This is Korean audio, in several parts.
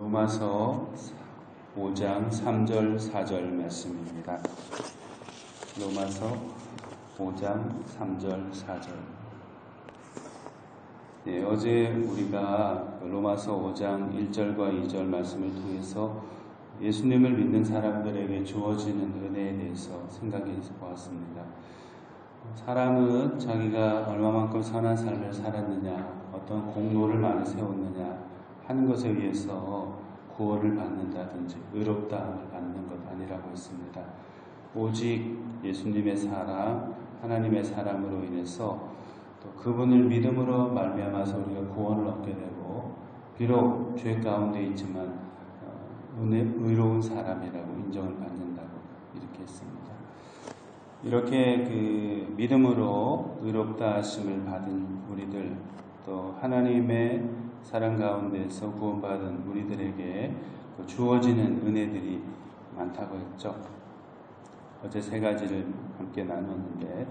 로마서 5장 3절 4절 말씀입니다. 로마서 5장 3절 4절. 어제 우리가 로마서 5장 1절과 2절 말씀을 통해서 예수님을 믿는 사람들에게 주어지는 은혜에 대해서 생각해 보았습니다. 사람은 자기가 얼마만큼 선한 삶을 살았느냐, 어떤 공로를 많이 세웠느냐 하는 것에 의해서 구원을 받는다든지 의롭다함을 받는 것 아니라고 했습니다. 오직 예수님의 사랑, 하나님의 사랑으로 인해서 또 그분을 믿음으로 말미암아서 우리가 구원을 얻게 되고, 비록 죄 가운데 있지만 의로운 사람이라고 인정을 받는다고 이렇게 했습니다. 이렇게 믿음으로 의롭다 하심을 받은 우리들, 또 하나님의 사랑 가운데서 구원받은 우리들에게 주어지는 은혜들이 많다고 했죠. 어제 세 가지를 함께 나눴는데,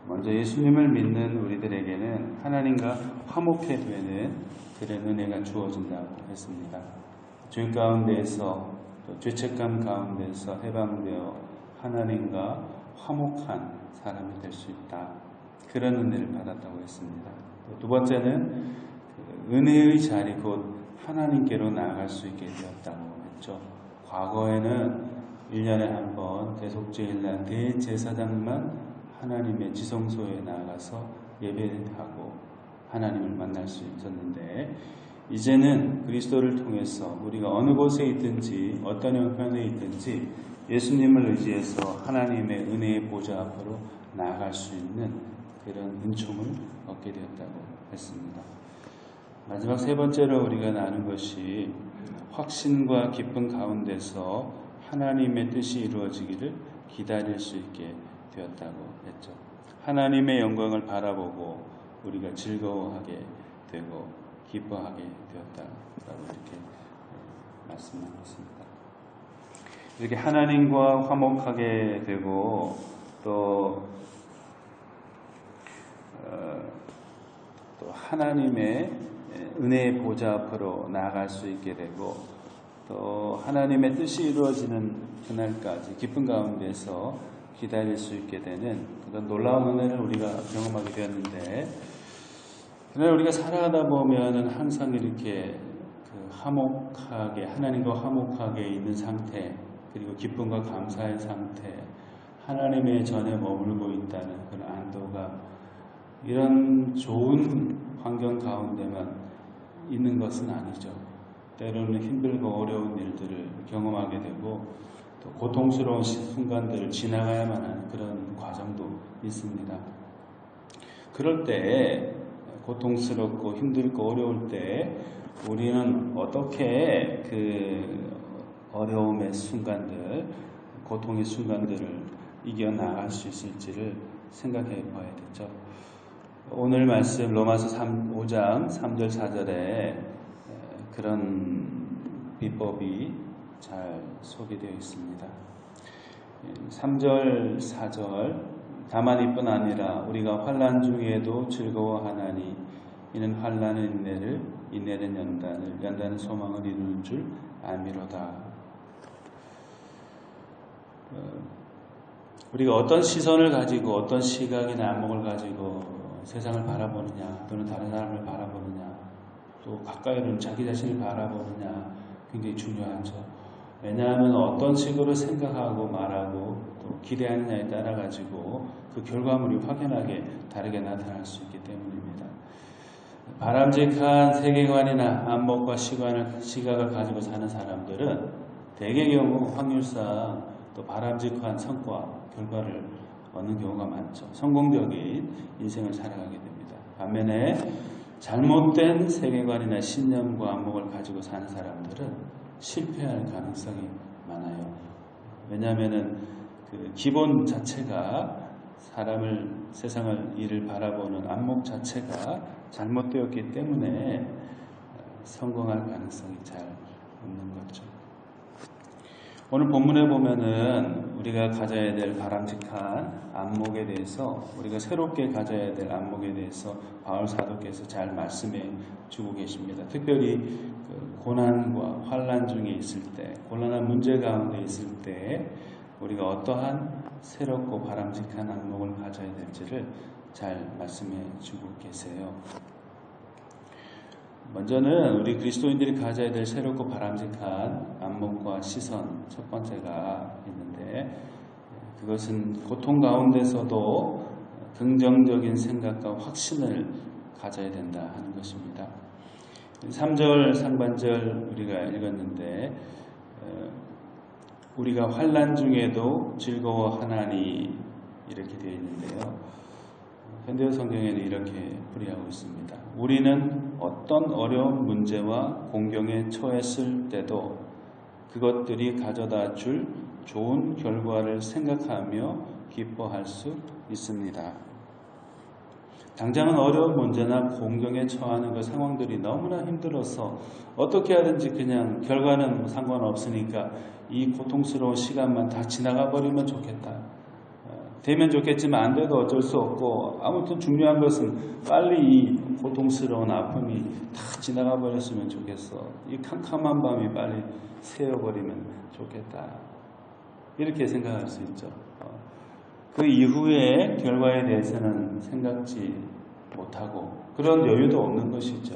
먼저 예수님을 믿는 우리들에게는 하나님과 화목해 되는 그런 은혜가 주어진다고 했습니다. 죄 가운데에서, 또 죄책감 가운데서 해방되어 하나님과 화목한 사람이 될 수 있다. 그런 은혜를 받았다고 했습니다. 두 번째는 은혜의 자리 곧 하나님께로 나아갈 수 있게 되었다고 했죠. 과거에는 1년에 한 번 대속죄일날 대제사장만 하나님의 지성소에 나아가서 예배하고 하나님을 만날 수 있었는데, 이제는 그리스도를 통해서 우리가 어느 곳에 있든지 어떤 형편에 있든지 예수님을 의지해서 하나님의 은혜의 보좌 앞으로 나아갈 수 있는 그런 은총을 얻게 되었다고 했습니다. 마지막 세 번째로 우리가 나눈 것이 확신과 기쁨 가운데서 하나님의 뜻이 이루어지기를 기다릴 수 있게 되었다고 했죠. 하나님의 영광을 바라보고 우리가 즐거워하게 되고 기뻐하게 되었다라고 이렇게 말씀하셨습니다. 이렇게 하나님과 화목하게 되고 또 하나님의 은혜의 보좌 앞으로 나아갈 수 있게 되고, 또 하나님의 뜻이 이루어지는 그날까지 기쁨 가운데서 기다릴 수 있게 되는 그런 놀라운 은혜를 우리가 경험하게 되었는데, 그러나 우리가 살아가다 보면은 항상 이렇게 화목하게, 하나님과 화목하게 있는 상태, 그리고 기쁨과 감사의 상태, 하나님의 전에 머물고 있다는 그런 안도감, 이런 좋은 환경 가운데만 있는 것은 아니죠. 때로는 힘들고 어려운 일들을 경험하게 되고, 또 고통스러운 순간들을 지나가야만 하는 그런 과정도 있습니다. 그럴 때, 고통스럽고 힘들고 어려울 때 우리는 어떻게 그 어려움의 순간들, 고통의 순간들을 이겨나갈 수 있을지를 생각해 봐야 되죠. 오늘 말씀 로마서 5장 3절 4절에 그런 비법이 잘 소개되어 있습니다. 3절 4절, 다만 이뿐 아니라 우리가 환난 중에도 즐거워하나니 이는 환난은 인내는 연단은 소망을 이루는 줄 알미로다. 우리가 어떤 시선을 가지고, 어떤 시각이나 안목을 가지고 세상을 바라보느냐, 또는 다른 사람을 바라보느냐, 또 가까이는 자기 자신을 바라보느냐 굉장히 중요하죠. 왜냐하면 어떤 식으로 생각하고 말하고 또 기대하느냐에 따라 가지고 그 결과물이 확연하게 다르게 나타날 수 있기 때문입니다. 바람직한 세계관이나 안목과 시각을 가지고 사는 사람들은 대개 경우 확률상 또 바람직한 성과, 결과를 얻는 경우가 많죠. 성공적인 인생을 살아가게 됩니다. 반면에 잘못된 세계관이나 신념과 안목을 가지고 사는 사람들은 실패할 가능성이 많아요. 왜냐하면은 그 기본 자체가 세상을, 일을 바라보는 안목 자체가 잘못되었기 때문에 성공할 가능성이 잘 없는 거죠. 오늘 본문에 보면은 우리가 가져야 될 바람직한 안목에 대해서, 우리가 새롭게 가져야 될 안목에 대해서 바울 사도께서 잘 말씀해 주고 계십니다. 특별히 그 고난과 환난 중에 있을 때, 곤란한 문제 가운데 있을 때 우리가 어떠한 새롭고 바람직한 안목을 가져야 될지를 잘 말씀해 주고 계세요. 먼저는 우리 그리스도인들이 가져야 될 새롭고 바람직한 안목과 시선, 첫 번째가 있는데, 그것은 고통 가운데서도 긍정적인 생각과 확신을 가져야 된다 하는 것입니다. 3절 상반절 우리가 읽었는데, 우리가 환난 중에도 즐거워하나니 이렇게 되어 있는데요. 현대어 성경에는 이렇게 풀이하고 있습니다. 우리는 어떤 어려운 문제와 공경에 처했을 때도 그것들이 가져다 줄 좋은 결과를 생각하며 기뻐할 수 있습니다. 당장은 어려운 문제나 공경에 처하는 그 상황들이 너무나 힘들어서 어떻게 하든지 그냥 결과는 상관없으니까 이 고통스러운 시간만 다 지나가 버리면 좋겠다. 되면 좋겠지만 안 돼도 어쩔 수 없고, 아무튼 중요한 것은 빨리 이 고통스러운 아픔이 다 지나가 버렸으면 좋겠어. 이 캄캄한 밤이 빨리 새어버리면 좋겠다. 이렇게 생각할 수 있죠. 그 이후의 결과에 대해서는 생각지 못하고 그런 여유도 없는 것이죠.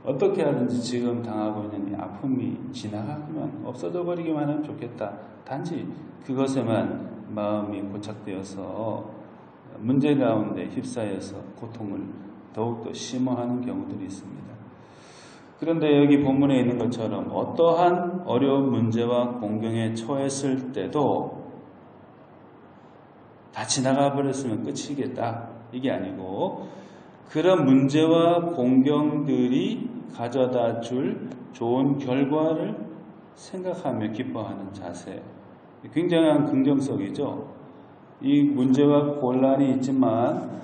어떻게 하든지 지금 당하고 있는 이 아픔이 지나가면 없어져 버리기만 하면 좋겠다. 단지 그것에만 마음이 고착되어서 문제 가운데 휩싸여서 고통을 더욱더 심화하는 경우들이 있습니다. 그런데 여기 본문에 있는 것처럼 어떠한 어려운 문제와 공경에 처했을 때도 다 지나가 버렸으면 끝이겠다. 이게 아니고, 그런 문제와 공경들이 가져다 줄 좋은 결과를 생각하며 기뻐하는 자세. 굉장한 긍정적이죠. 이 문제와 곤란이 있지만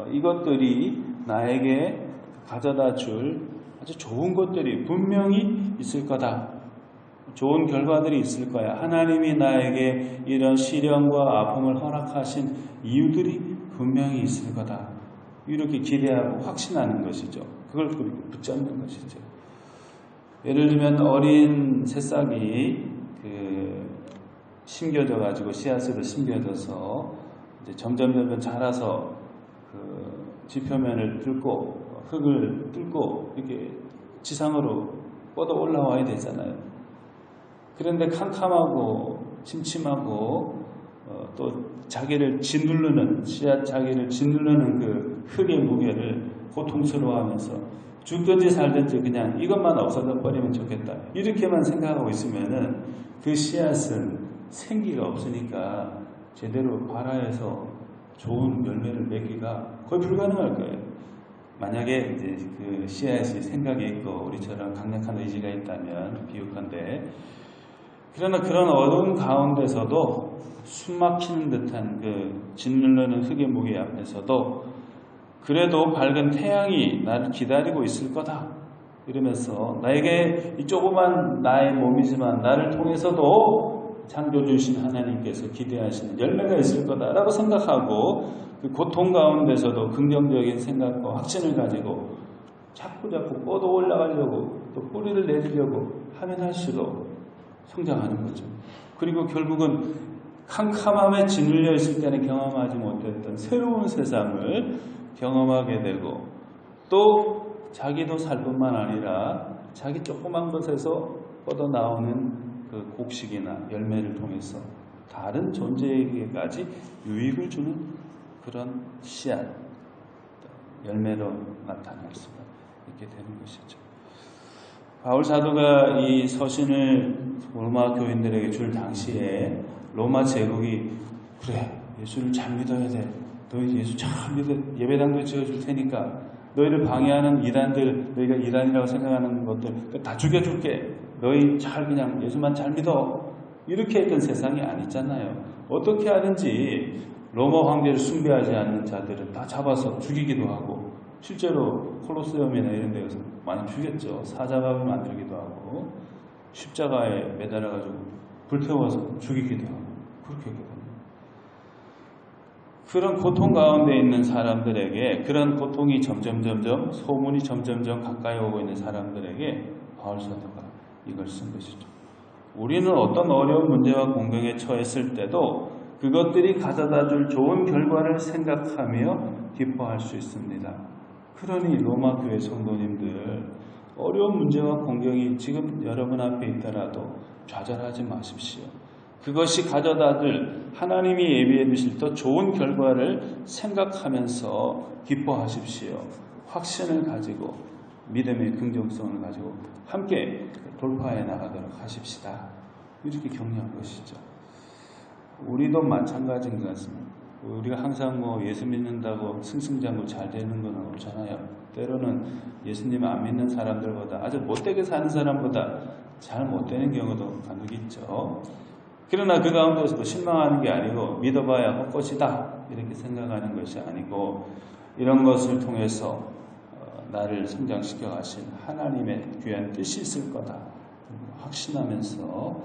이것들이 나에게 가져다 줄 아주 좋은 것들이 분명히 있을 거다. 좋은 결과들이 있을 거야. 하나님이 나에게 이런 시련과 아픔을 허락하신 이유들이 분명히 있을 거다. 이렇게 기대하고 확신하는 것이죠. 그걸 붙잡는 것이죠. 예를 들면 어린 새싹이 심겨져 가지고 씨앗으로 심겨져서 이제 점점 자라서 지표면을 뚫고 흙을 뚫고 이렇게 지상으로 뻗어 올라와야 되잖아요. 그런데 캄캄하고 침침하고 또 자기를 짓누르는 씨앗 자기를 짓누르는 그 흙의 무게를 고통스러워하면서 죽든지 살든지 그냥 이것만 없어져 버리면 좋겠다. 이렇게만 생각하고 있으면은 그 씨앗은 생기가 없으니까 제대로 발화해서 좋은 열매를 맺기가 거의 불가능할 거예요. 만약에 이제 그 씨앗이 생각이 있고 우리처럼 강력한 의지가 있다면 비유컨대, 그러나 그런 어두운 가운데서도 숨 막히는 듯한 그 짓누르는 흙의 무게 앞에서도 그래도 밝은 태양이 나를 기다리고 있을 거다. 이러면서 나에게 이 조그만 나의 몸이지만 나를 통해서도 창조주신 하나님께서 기대하시는 열매가 있을 거다라고 생각하고 그 고통 가운데서도 긍정적인 생각과 확신을 가지고 자꾸 뻗어 올라가려고 또 뿌리를 내리려고 하면 할수록 성장하는 거죠. 그리고 결국은 캄캄함에 짓눌려 있을 때는 경험하지 못했던 새로운 세상을 경험하게 되고, 또 자기도 살 뿐만 아니라 자기 조그만 것에서 뻗어나오는 그 곡식이나 열매를 통해서 다른 존재에게까지 유익을 주는 그런 씨앗, 열매로 나타날 수가 있게 되는 것이죠. 바울 사도가 이 서신을 로마 교인들에게 줄 당시에 로마 제국이 그래, 예수를 잘 믿어야 돼. 너희 예수 잘 믿어. 예배당도 지어줄 테니까 너희를 방해하는 이단들, 너희가 이단이라고 생각하는 것들 다 죽여줄게. 너희 그냥 예수만 잘 믿어. 이렇게 했던 세상이 아니잖아요. 어떻게 하든지 로마 황제를 숭배하지 않는 자들은 다 잡아서 죽이기도 하고, 실제로 콜로세움이나 이런 데서 많이 죽였죠. 사자밥을 만들기도 하고 십자가에 매달아가지고 불태워서 죽이기도 하고 그렇게 했거든요. 그런 고통 가운데 있는 사람들에게, 그런 고통이 점점점점, 소문이 점점점 가까이 오고 있는 사람들에게 바울 사도가 이걸 쓴 것이죠. 우리는 어떤 어려운 문제와 공경에 처했을 때도 그것들이 가져다 줄 좋은 결과를 생각하며 기뻐할 수 있습니다. 그러니 로마 교회 성도님들, 어려운 문제와 공경이 지금 여러분 앞에 있더라도 좌절하지 마십시오. 그것이 가져다 줄 하나님이 예비해 두실 더 좋은 결과를 생각하면서 기뻐하십시오. 확신을 가지고 믿음의 긍정성을 가지고 함께 돌파해 나가도록 하십시다. 이렇게 격려한 것이죠. 우리도 마찬가지인 것 같습니다. 우리가 항상 예수 믿는다고 승승장구 잘 되는 건 없잖아요. 때로는 예수님 안 믿는 사람들보다, 아주 못되게 사는 사람보다 잘 못되는 경우도 간혹 있죠. 그러나 그 가운데서도 실망하는 게 아니고 믿어봐야 헛것이다 이렇게 생각하는 것이 아니고, 이런 것을 통해서 나를 성장시켜 가신 하나님의 귀한 뜻이 있을 거다 확신하면서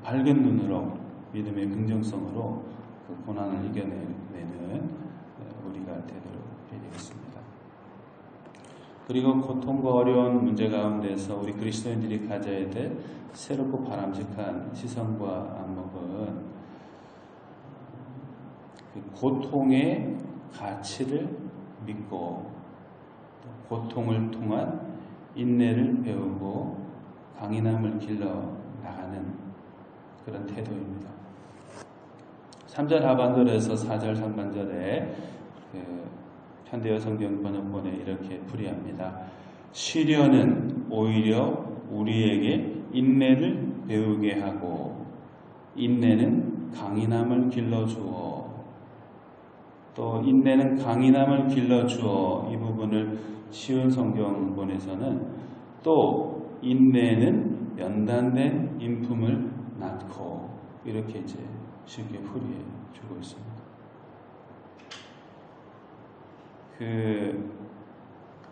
밝은 눈으로 믿음의 긍정성으로 그 고난을 이겨내는 우리가 되도록 되겠습니다. 그리고 고통과 어려운 문제 가운데서 우리 그리스도인들이 가져야 될 새롭고 바람직한 시선과 안목은 그 고통의 가치를 믿고 고통을 통한 인내를 배우고 강인함을 길러 나가는 그런 태도입니다. 3절 하반절에서 4절 상반절에 현대어 성경 번역본에 이렇게 풀이합니다. 시련은 오히려 우리에게 인내를 배우게 하고 인내는 강인함을 길러주어, 또 인내는 강인함을 길러주어, 이 부분을 쉬운 성경본에서는 또 인내는 연단된 인품을 낳고, 이렇게 이제 쉽게 풀이해 주고 있습니다.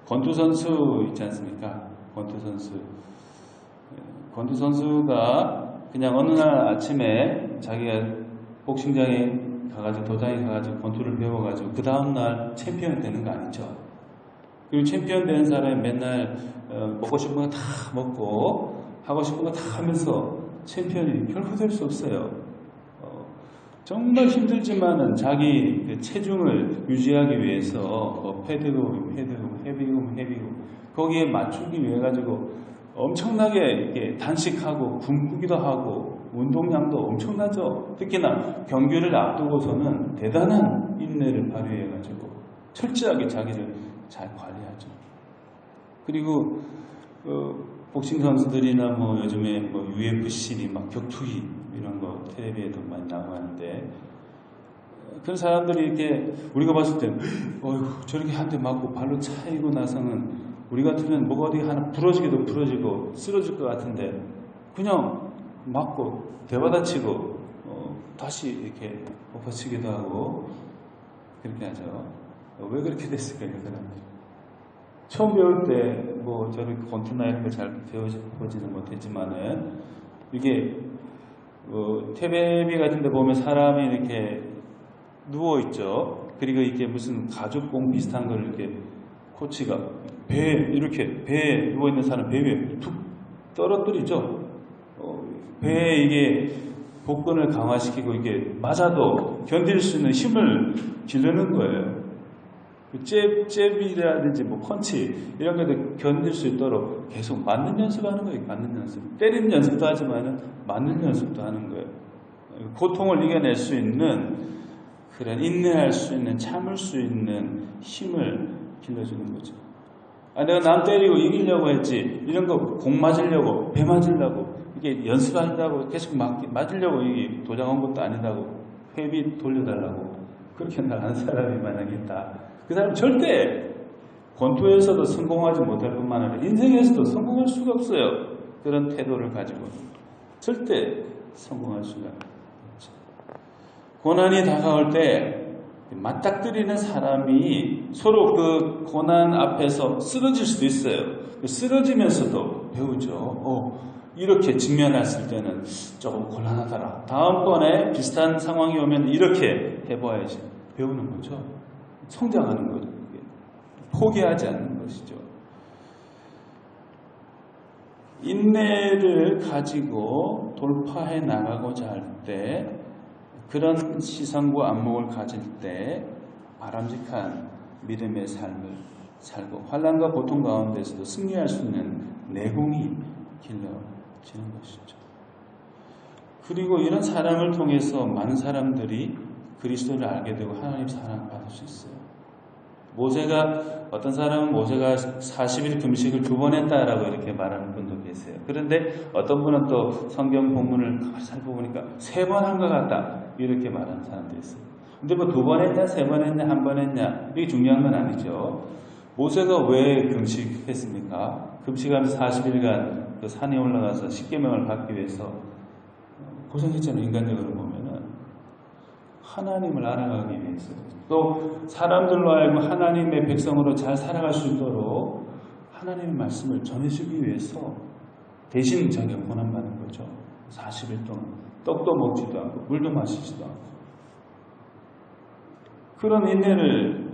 권투 선수 있지 않습니까? 권투 선수가 그냥 어느 날 아침에 자기가 복싱장에 가가지고, 도장에 가가지고 권투를 배워가지고 그 다음날 챔피언이 되는 거 아니죠? 그리고 챔피언 되는 사람이 맨날 먹고 싶은 거 다 먹고 하고 싶은 거 다 하면서 챔피언이 결코 될 수 없어요. 정말 힘들지만은 자기 그 체중을 유지하기 위해서 패드고 헤비고 거기에 맞추기 위해 가지고 엄청나게 이렇게 단식하고 굶기도 하고 운동량도 엄청나죠. 특히나 경기를 앞두고서는 대단한 인내를 발휘해 가지고 철저하게 자기를 잘 관리하죠. 그리고 복싱 선수들이나 요즘에 UFC 막 격투기 이런 거 텔레비에도 많이 나오고 하는데, 그런 사람들이 이렇게 우리가 봤을 때 어휴 저렇게 한 대 맞고 발로 차이고 나서는 우리 같으면 뭐가 어디 하나 부러지기도 부러지고 쓰러질 것 같은데 그냥 맞고 대받아치고 다시 이렇게 엎어치기도 하고 그렇게 하죠. 왜 그렇게 됐을까요, 그 사람들이? 처음 배울 때 저렇게 권투나 이런 걸 잘 배워보지는 못했지만은 이게 TV 같은 데 보면 사람이 이렇게 누워있죠. 그리고 이게 무슨 가죽공 비슷한 걸 이렇게 코치가 배에 누워있는 사람 배 위에 툭 떨어뜨리죠. 배에 이게 복근을 강화시키고 이게 맞아도 견딜 수 있는 힘을 기르는 거예요. 잽이라든지 펀치 이런 것도 견딜 수 있도록 계속 맞는 연습하는 거예요. 맞는 연습. 때리는 연습도 하지만 맞는 연습도 하는 거예요. 고통을 이겨낼 수 있는, 그런 인내할 수 있는, 참을 수 있는 힘을 길러주는 거죠. 내가 남 때리고 이기려고 했지, 이런 거 공 맞으려고, 배 맞으려고, 이게 연습한다고 계속 맞으려고 이게 도장한 것도 아니라고 회비 돌려달라고 그렇게 나가는 사람이 만약에 있다. 그 사람 절대 권투에서도 성공하지 못할 뿐만 아니라 인생에서도 성공할 수가 없어요. 그런 태도를 가지고 절대 성공할 수가 없죠. 고난이 다가올 때 맞닥뜨리는 사람이 서로 그 고난 앞에서 쓰러질 수도 있어요. 쓰러지면서도 배우죠. 이렇게 직면했을 때는 조금 곤란하더라. 다음번에 비슷한 상황이 오면 이렇게 해봐야지. 배우는 거죠. 성장하는 거죠. 포기하지 않는 것이죠. 인내를 가지고 돌파해 나가고자 할 때, 그런 시선과 안목을 가질 때 바람직한 믿음의 삶을 살고 환난과 고통 가운데서도 승리할 수 있는 내공이 길러지는 것이죠. 그리고 이런 사랑을 통해서 많은 사람들이 그리스도를 알게 되고 하나님 사랑받을 수 있어요. 어떤 사람은 모세가 40일 금식을 2번 했다라고 이렇게 말하는 분도 계세요. 그런데 어떤 분은 또 성경 본문을 가만히 살펴보니까 3번 한 것 같다 이렇게 말하는 사람도 있어요. 근데 뭐 2번 했냐, 3번 했냐, 1번 했냐 이게 중요한 건 아니죠. 모세가 왜 금식했습니까? 금식하면서 40일간 그 산에 올라가서 십계명을 받기 위해서 고생했잖아요. 인간적으로 보면은 하나님을 알아가기 위해서, 또 사람들로 하여금 하나님의 백성으로 잘 살아갈 수 있도록 하나님의 말씀을 전해주기 위해서 대신 자기가 고난받는 거죠. 40일 동안 떡도 먹지도 않고 물도 마시지도 않고 그런 인내를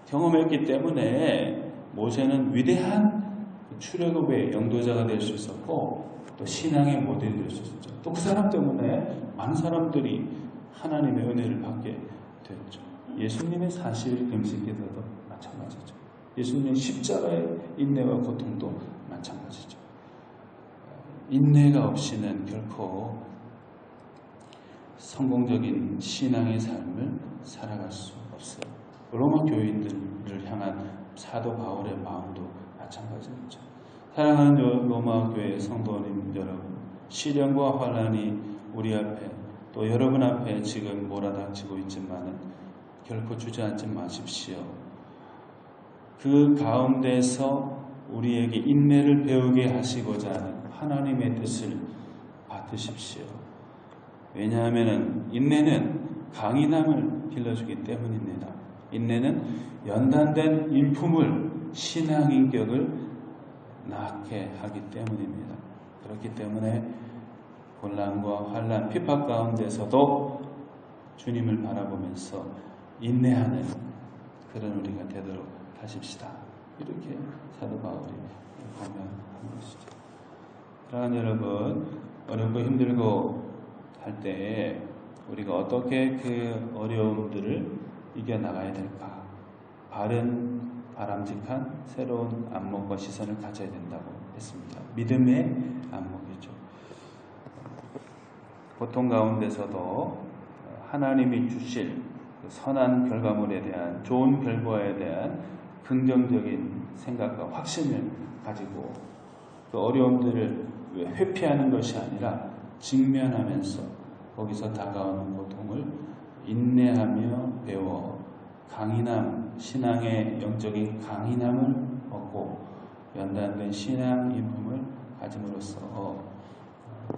경험했기 때문에 모세는 위대한 출애굽의 영도자가 될 수 있었고 또 신앙의 모델이 될 수 있었죠. 또 그 사람 때문에 많은 사람들이 하나님의 은혜를 받게 됐죠. 예수님의 40일 금식 기도도 마찬가지죠. 예수님의 십자가의 인내와 고통도 마찬가지죠. 인내가 없이는 결코 성공적인 신앙의 삶을 살아갈 수 없어요. 로마 교인들을 향한 사도 바울의 마음도 마찬가지죠. 사랑하는 로마 교회 성도님 여러분, 시련과 환난이 우리 앞에 또 여러분 앞에 지금 몰아닥치고 있지만은 결코 주저앉지 마십시오. 그 가운데서 우리에게 인내를 배우게 하시고자 하는 하나님의 뜻을 받으십시오. 왜냐하면 인내는 강인함을 길러주기 때문입니다. 인내는 연단된 인품을, 신앙인격을 낳게 하기 때문입니다. 그렇기 때문에 곤란과 환난, 핍박 가운데서도 주님을 바라보면서 인내하는 그런 우리가 되도록 하십시다. 이렇게 사도 바울이 권면한 것이죠. 사랑하는 여러분, 어렵고 힘들고 할 때 우리가 어떻게 그 어려움들을 이겨나가야 될까? 바른, 바람직한 새로운 안목과 시선을 가져야 된다고 했습니다. 믿음의 안목이죠. 고통 가운데서도 하나님이 주실 선한 결과물에 대한, 좋은 결과에 대한 긍정적인 생각과 확신을 가지고 그 어려움들을 회피하는 것이 아니라 직면하면서 거기서 다가오는 고통을 인내하며 배워 강인함, 신앙의 영적인 강인함을 얻고 연단된 신앙 인품을 가짐으로써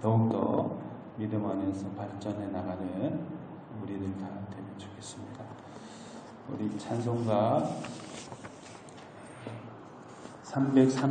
더욱더 믿음 안에서 발전해 나가는 우리들 다 되면 좋겠습니다. 우리 찬송가 330